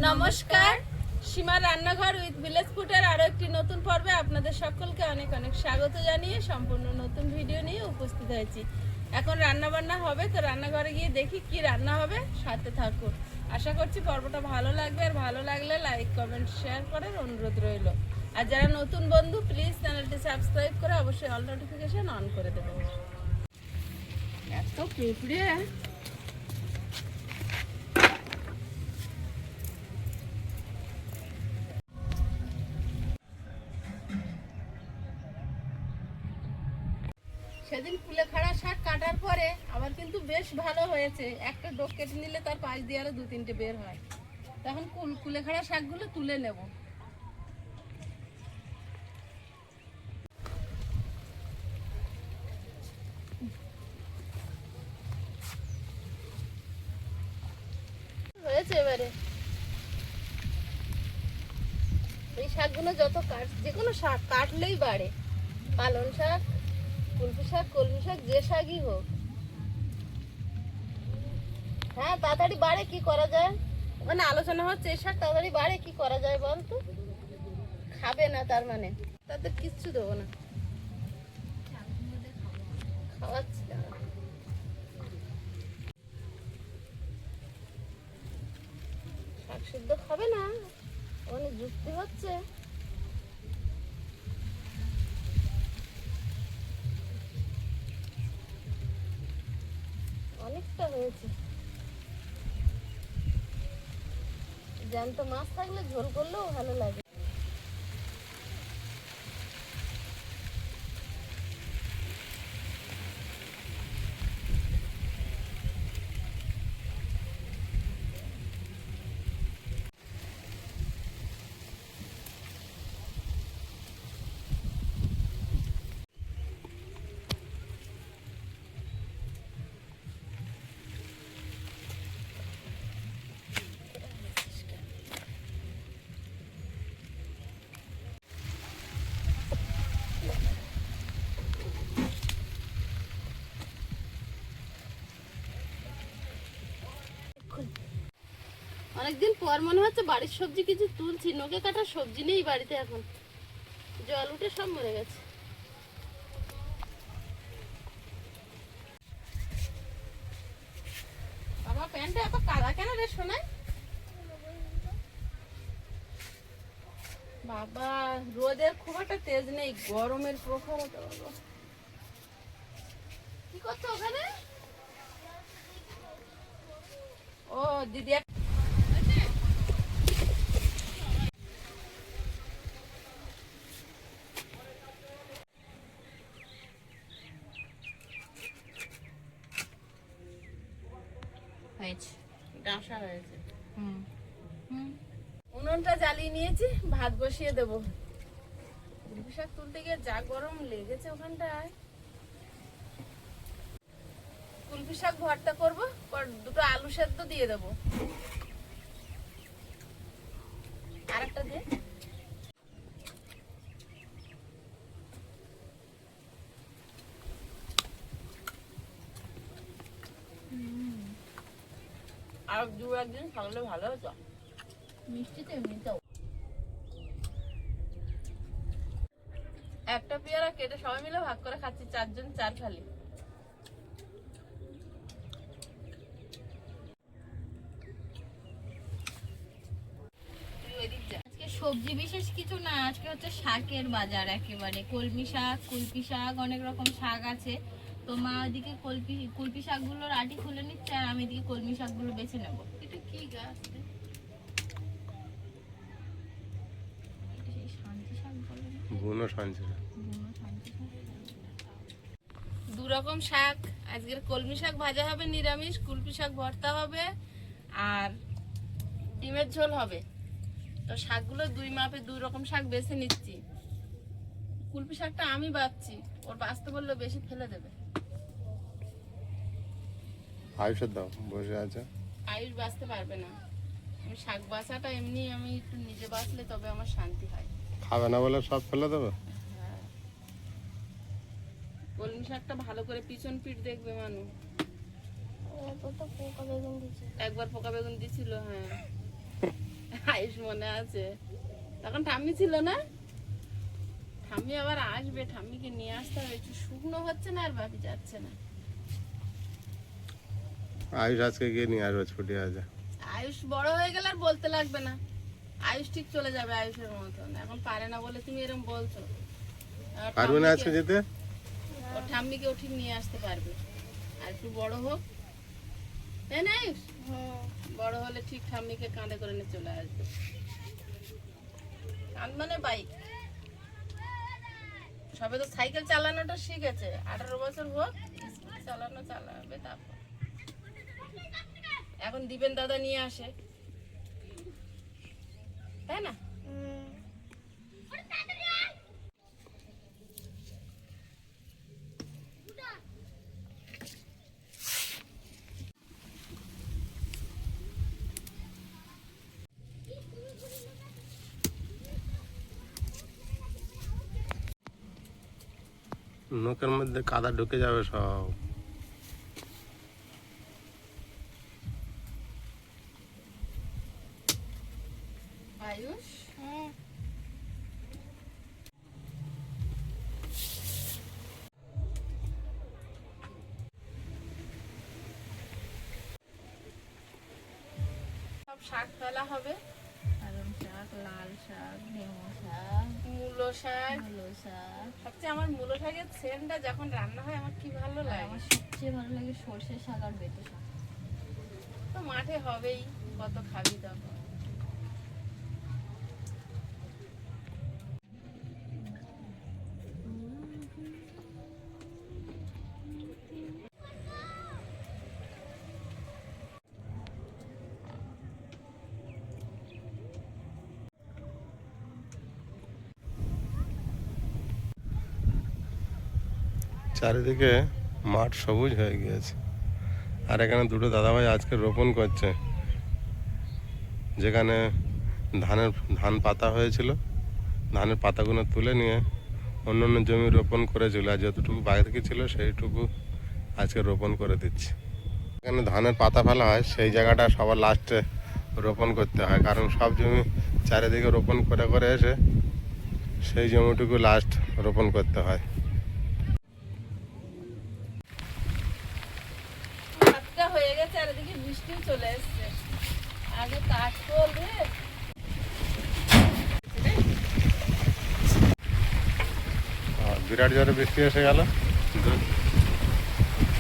নমস্কার, সীমা রান্নাঘর with village ফুডের আরো একটি নতুন পর্বে আপনাদের সকলকে অনেক অনেক স্বাগত জানিয়ে সম্পূর্ণ নতুন ভিডিও নিয়ে উপস্থিত হয়েছি। এখন রান্না বান্না হবে, তো রান্নাঘরে গিয়ে দেখি কি রান্না হবে, সাথে থাকুন। আশা করছি পর্বটা ভালো লাগবে, আর ভালো লাগলে লাইক কমেন্ট শেয়ার করার অনুরোধ রইল। আর যারা নতুন বন্ধু প্লিজ চ্যানেলটি সাবস্ক্রাইব করে অবশ্যই অল নোটিফিকেশন অন করে দেবেন। এত পিঁপড়ে সেদিন কুলেখাড়া শাক কাটার পরে আবার কিন্তু বেশ ভালো হয়েছে। একটা ডোক কেটে নিলে তার পাশ দিয়ে আরো 2-3টে বের হয়। তখন কুলেখাড়া শাকগুলো তুলে নেব। হয়েছে এবারে এই শাকগুলো যত যে কোনো শাক কাটলেই বাড়ে, পালং শাক, কুলপি শাক, কলমি শাক, যে শাকই হোক। হ্যাঁ, তাড়াতাড়ি বাড়ে, কি করা যায়? ওখানে আলোচনা হচ্ছে এই শাক তাড়াতাড়ি বাড়ে, কি করা যায় বল তো? খাবে না তার মানে? তাদের কিচ্ছু দেবো না, খাওয়াচ্ছি না। শাক সিদ্ধ খাবে না, অনেক যুক্তি হচ্ছে। অনেকটা হয়েছে। জ্যান্ত মাছ থাকলে ঝোল করলেও ভালো লাগে। অনেকদিন পর মনে হচ্ছে বাড়ির সবজি কিছু তুলছি। নোকে কাটা সবজি নেই বাড়িতে, এখন জল উঠে সব মরে গেছে। বাবা প্যান্টে এত কাদা কেন রে সোনাই? বাবা রোদের খুব একটা তেজ নেই, গরমের প্রখর। কি করছো ওখানে? ও দিদি হয়েছে, ডাঁসা হয়েছে। উনুনটা জ্বালিয়ে নিয়েছি, ভাত বসিয়ে দেবো। কুলপি শাক তুলতে গিয়ে যা গরম লেগেছে ওখানটায়। কুলপি শাক ভর্তা করবো, দুটো আলু সেদ্ধ দিয়ে দেবো। আরেকটা দিয়ে আর 2-1 দিন থাকলে ভালো হতো। মিষ্টি তো এমনিতেও। একটা পেয়ারা কেটে সবাই মিলে ভাগ করে খাচ্ছি, 4 জন 4 ফালি। আজকে সবজি বিশেষ কিছু না, আজকে হচ্ছে শাকের বাজার। একেবারে কলমি শাক, কুলপি শাক, অনেক রকম শাক আছে। তো মা ওদিকে কুলপি শাকগুলোর আটি খুলে নিচ্ছে, আর আমি এদিকে কলমি শাকগুলো বেছে নেবো। এটা কি গাছ? দু রকম শাক, আজকের কলমি শাক ভাজা হবে নিরামিষ, কুলপি শাক ভর্তা হবে, আর ডিমের ঝোল হবে। তো শাকগুলো 2 মাপে 2 রকম শাক বেছে নিচ্ছি। কুলপি শাকটা আমি বাছছি, ওর বাছতে বললে বেশি ফেলে দেবে। আয়ুষের দাও বসে আছে, আয়ুষ বাছতে পারবে না। আমি শাক বাছাটা এমনি আমি একটু নিজে বাছলে তবে আমার শান্তি হয়। খাবে না বলে সব ফেলে দেবে। কলমি শাকটা ভালো করে পিছন পিঠ দেখবে মানু। একবার পোকা বেগুন দিছিল। হ্যাঁ আয়ুষ মনে আছে, তখন ঠাম্মি ছিল না? ঠাম্মি আবার আসবে, ঠাম্মিকে নিয়ে আসতে হবে। একটু শুকনো হচ্ছে না আর বাপি যাচ্ছে না। আয়ুষ আজকে গিয়ে নিয়ে আসবে, ছুটি আছে। আয়ুষ বড় হয়ে গেলে আর বলতে লাগবে না, আয়ুষ ঠিক চলে যাবে আয়ুষের মতন। এখন পারে না বলে তুমি এরকম বলছো। আর পারবে না আজকে যেতে? ওর ঠাম্মিকে ও ঠিক নিয়ে আসতে পারবে। আর একটু বড় হোক, তাই না আয়ুষ? বড় হলে ঠিক ঠাম্মিকে কাঁধে করে নিয়ে চলে আসবে। কাঁধ মানে বাইক, সবে তো সাইকেল চালানোটা শিখেছে, 18 বছর হোক স্কুটি চালাবে। তারপর এখন দিবেন দাদা নিয়ে আসে, তাই না? নৌকার মধ্যে কাদা ঢুকে যাবে সব। আয়ুষ সব শাক ফেলা হবে। পালং শাক, লাল শাক, নেমো শাক, মূলো শাক। মূলো শাক। সবচেয়ে আমার মূলো শাকের সেন্টটা যখন রান্না হয় আমার কি ভালো আর লাগে। আমার সবচেয়ে ভালো লাগে সর্ষে শাক আর বেঁটে শাক। তো মাঠে হবেই, কত খাবি তখন। চারিদিকে মাঠ সবুজ হয়ে গিয়েছে। আর এখানে দুটো দাদাভাই আজকে রোপণ করছে, যেখানে ধান পাতা হয়েছিল, ধানের পাতাগুলো তুলে নিয়ে অন্য অন্য জমি রোপণ করেছিল, আর যতটুকু বাকি ছিল সেইটুকু আজকে রোপণ করে দিচ্ছে। এখানে ধানের পাতা ফেলা হয়, সেই জায়গাটা সবার লাস্টে রোপণ করতে হয়, কারণ সব জমি চারিদিকে রোপণ করে করে এসে সেই জমিটুকু লাস্ট রোপণ করতে হয়। ভাতটা হয়ে গেছে আর এদিকে বৃষ্টিও চলে এসছে। আগে কাঠ করবে। আর বিরাট জোরে বৃষ্টি এসে গেল।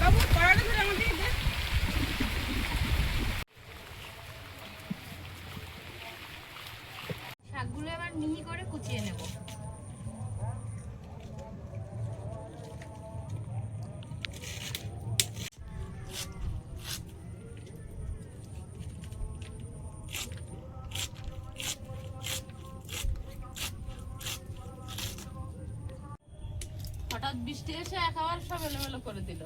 বাবু কড়াটা ধরে আমাকে দে। শাকগুলো এবার মিহি করে কুচিয়ে নেব। হঠাৎ বৃষ্টি এসে একেবারে সব এলোমেলো করে দিল।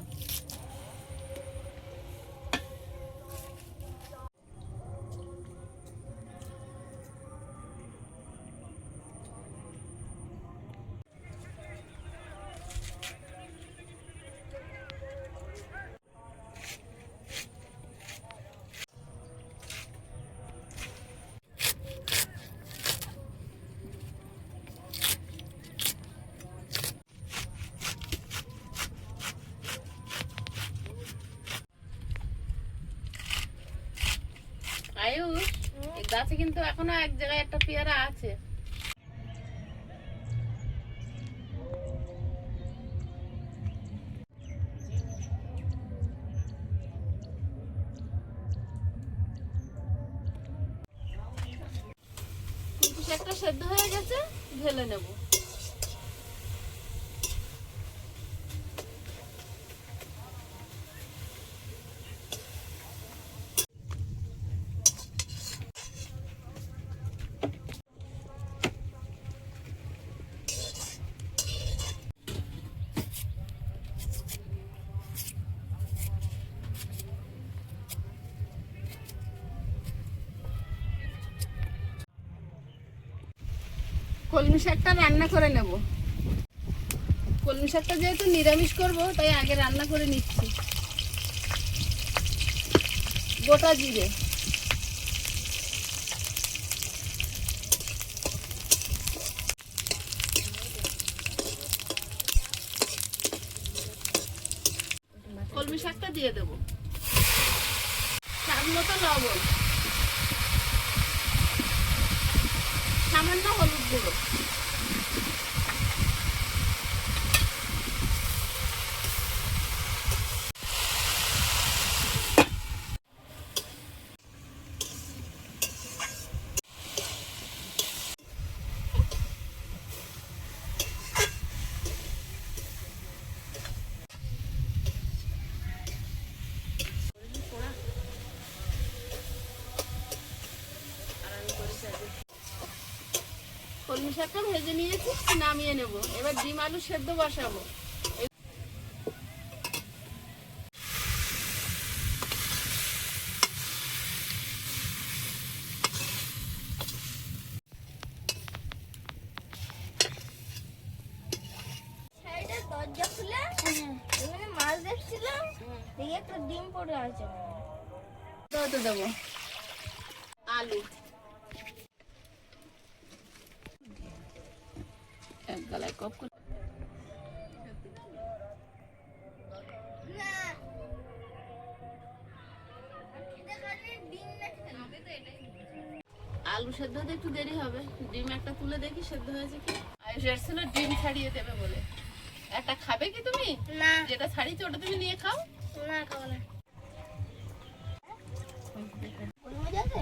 আয়ুষ, এই গাছে কিন্তু এখনো এক জায়গায় একটা পেয়ারা আছে। একটা সেদ্ধ হয়ে গেছে, ঢেলে নেব। কলমি শাকটা রান্না করে নেব। কলমি শাকটা যেহেতু নিরামিষ করব, তাই আগে রান্না করে নিচ্ছি। গোটা জিরে, কলমি শাকটা দিয়ে দেবো। স্বাদ মতো লবণ, সামান্য হলুদ গুঁড়ো, কলমি শাকটা ভেজে নিয়েছি, নামিয়ে নেব। এবার ডিম আলু সেদ্ধ বসাবো। দরজা খুলে এখানে মাছ দেখছিলাম, দেখি একটা ডিম পড়ে আছে। হতে দেবো আলু, এক গলায় কপ করে আলু সেদ্ধ হতে একটু দেরি হবে। ডিম একটা তুলে দেখি সেদ্ধ হয়েছে কি। আয়েশার ছিল ডিম ছাড়িয়ে দেবে বলে। একটা খাবে কি তুমি? না যেটা ছাড়িয়েছে ওটা তুমি নিয়ে খাও। না, খাবো না। ওর মধ্যে আছে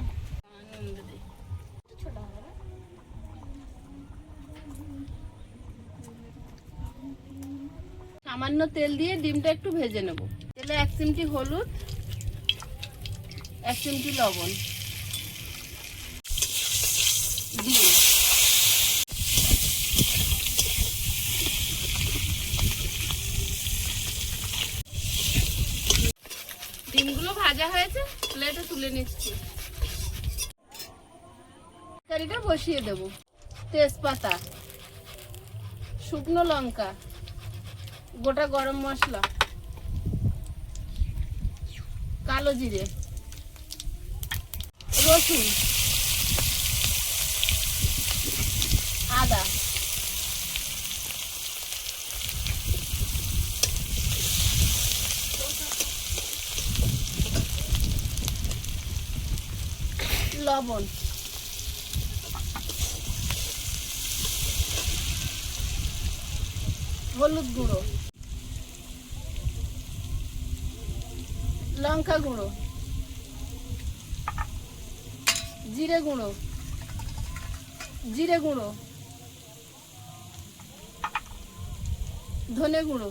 ছোট হবে না? সামান্য তেল দিয়ে ডিমটা একটু ভেজে নেব। তেলে 1 চিমটি হলুদ, 1 চিমটি লবণ, ডিম, ডিমগুলো ভাজা হয়েছে, প্লেটে তুলে নিচ্ছি। তরকারিটা বসিয়ে দেব। তেজপাতা, শুকনো লঙ্কা, গোটা গরম মশলা, কালো জিরে, রসুন, আদা, লবণ, হলুদ গুঁড়ো, লঙ্কা গুঁড়ো, জিরে গুঁড়ো, ধনে গুঁড়ো,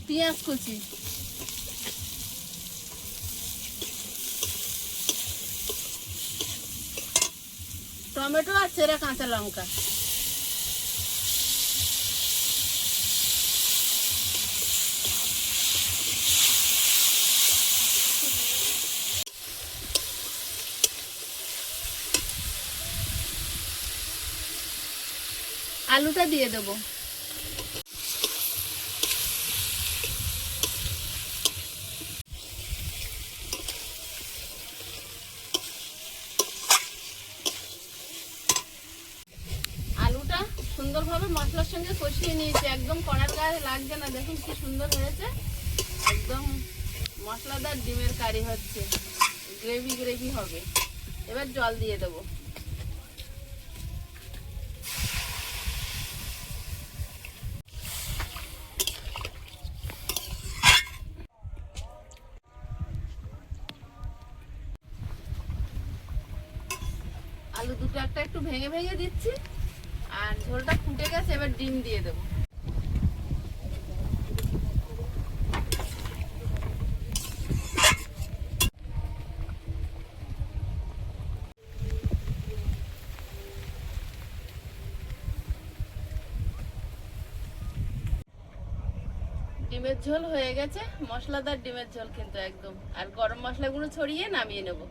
পেঁয়াজ কুচি, টমেটো আর চেরা কাঁচা লঙ্কা। আলুটা দিয়ে দেবো। আলুটা সুন্দরভাবে মশলার সঙ্গে কষিয়ে নিয়েছি, একদম কড়ার গায়ে লাগছে না। দেখুন কি সুন্দর হয়েছে, একদম মশলাদার ডিমের কারি হচ্ছে, গ্রেভি গ্রেভি হবে। এবার জল দিয়ে দেবো। আলু দুটো একটা একটু ভেঙে ভেঙে দিচ্ছি, আর ঝোলটা ফুটে গেছে। এবার ডিম দিয়ে দেবো। ডিমের ঝোল হয়ে গেছে, মশলাদার ডিমের ঝোল কিন্তু একদম। আর গরম মশলাগুলো ছড়িয়ে নামিয়ে নেব।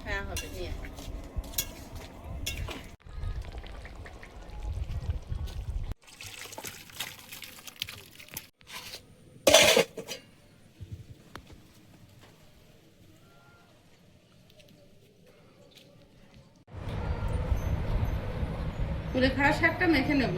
হ্যাঁ, হবে নিয়ে। কুলেখাড়া শাকটা মেখে নেব।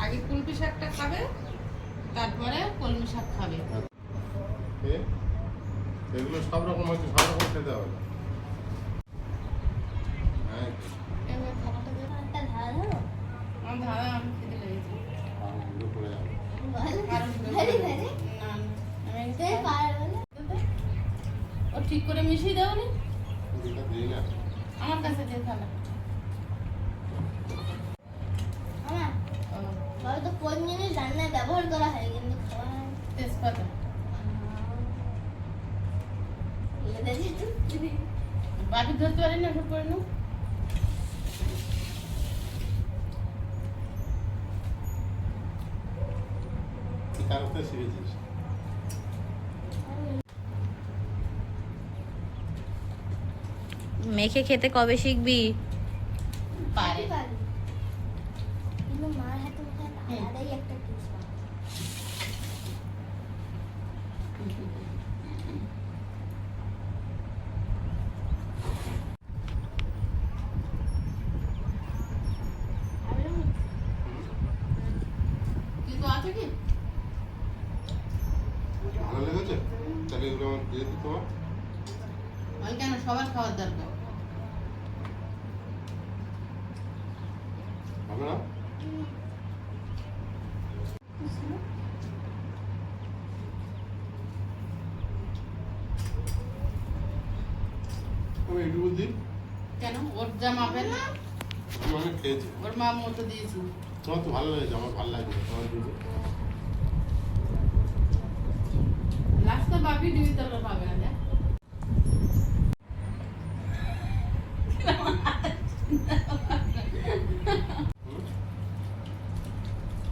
আগে কুলপি শাকটা খাবে, তারপরে কলমি শাক খাবে। এগুলো সব রকম হচ্ছে, সব রকম খেতে হবে। হ্যাঁ, এবার খাবারটা দে। একটা ধারা ধরো। আমার ধারা আমি খেতে লেগেছে। এগুলো পড়ে যাবে। কারণ ভেরি ভেরি না, আমি তুই পারবে ও ঠিক করে মিশিয়ে দাও নি এটা দিই না। আমার কাছে যে থালা। আমার হয়তো কোন জিনিস রান্নায় ব্যবহার করা হয় কিন্তু খাওয়া হয় না। তেজপাতা। এটা যেহেতু বাকি ধরতে পারি না, এখন করে নাও। কার থেকে শিখেছিস? মেখে খেতে কবে শিখবি? পারে। পারি কিন্তু মার হাতে মুখে আলাদাই একটা টেস্ট পাবো। কিছু আছে কি? ভালো লেগেছে? তাহলে এগুলো আমার দিয়ে দিই তোমার। আমি কেন, সবার খাওয়ার দরকার। হবে না? আমি এইটুকু দিই। কেন? ওর যা মাপের না, আমি অনেক খেয়েছি। ওর মাপ মতো দিয়েছি। তোমার তো ভালো লেগেছে, আমার ভালো লাগছে তোমার দিদি। লাস্টে বাপি ডিবি তরকা পাবে না যা।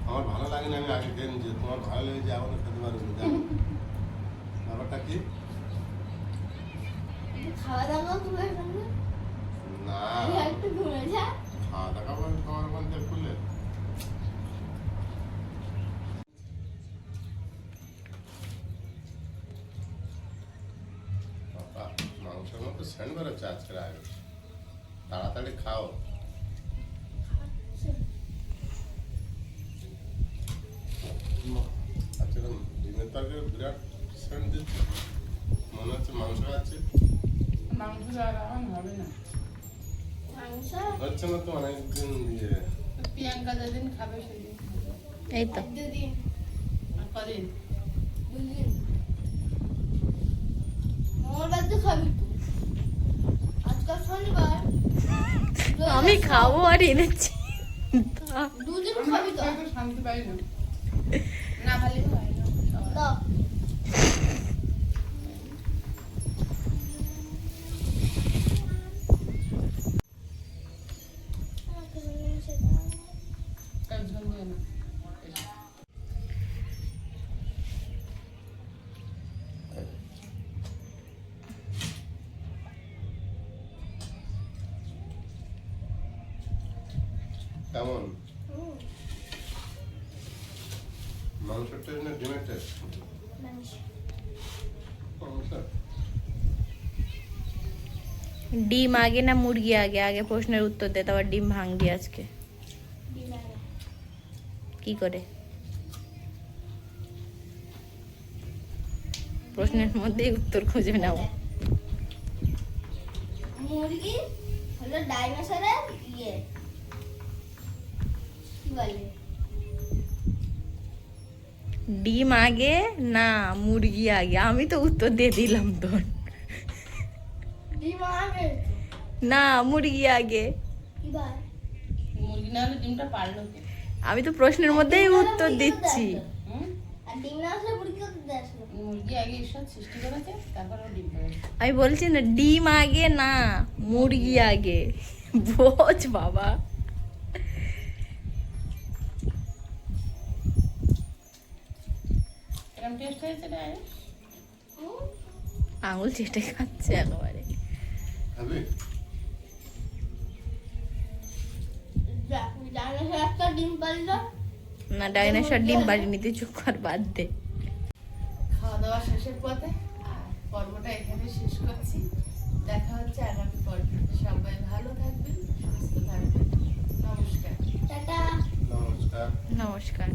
আমার ভালো লাগে না, আমি আগে খেয়ে নিয়েছি। তোমার ভালো লেগেছে, আমাকে খেতে পারবে না, জানো ব্যাপারটা কি? খাওয়া দাওয়া করে ফেলবে না, আমি একটু ঘুরে যা খাওয়া দাওয়া করে তোমার মধ্যে খুলে বাবা, মাংসের মতো সেন্ট বেরোচ্ছে আজকের আগে। তাড়াতাড়ি খাও। আজকে ডিমের তরকারি বিরাট সেন্ট দিচ্ছে, মনে হচ্ছে মাংস আছে। মাংস আর আমার হবে না। মাংস হচ্ছে না তো অনেকদিন দিয়ে। তো প্রিয়াঙ্কা যেদিন খাবে সেদিন খাবে। এই তো দুদিন আর কদিন? দুদিন মঙ্গলবার তো খাবি তো আজকাল শনিবার আমি খাবো আর এনেছি। দুদিন খাবি তো আমি তো শান্তি পাই না, না ভালো হয় না। দাও আমাকে মিলেমিশে দাও। কাল ঝোল দিয়ে না। কেমন হুম, মাংসের টেস্ট না ডিমের টেস্ট? মাংস। মাংস ডিম আগে না মুরগি আগে? আগে প্রশ্নের উত্তর দে, তারপর ডিম ভাঙবি আজকে। ডিম আগে। কি করে? প্রশ্নের মধ্যেই উত্তর খুঁজে নাও। মুরগি হলো ডাইনোসরের ইয়ে কি বলে ডিম আগে না মুরগি আগে? আমি তো উত্তর দিয়ে দিলাম তোর। ডিম আগে না মুরগি আগে। কি বল মুরগি না হলে ডিমটা পারলো কে? আমি তো প্রশ্নের মধ্যেই উত্তর দিচ্ছি। আর ডিম না আসলে মুরগি করতে আসলো। মুরগি আগে ঈশ্বর সৃষ্টি করেছে, তারপর ও ডিম পাড়ে। আমি বলছি না ডিম আগে না মুরগি আগে, বোঝ বাবা। এরকম টেস্ট হয়েছে রে? আঙুল চেটে খাচ্ছে একেবারে। ডাইনোসর একটা ডিম পারলো। না ডাইনোসর ডিম পাড়িনি, তুই চুপ কর, বাদ দে। খাওয়া দাওয়া শেষের পথে আর পর্বটা এখানে শেষ করছি। দেখা হচ্ছে আগামী পর্বে। সবাই ভালো থাকবেন, সুস্থ থাকবেন। নমস্কার। টাটা। নমস্কার। নমস্কার।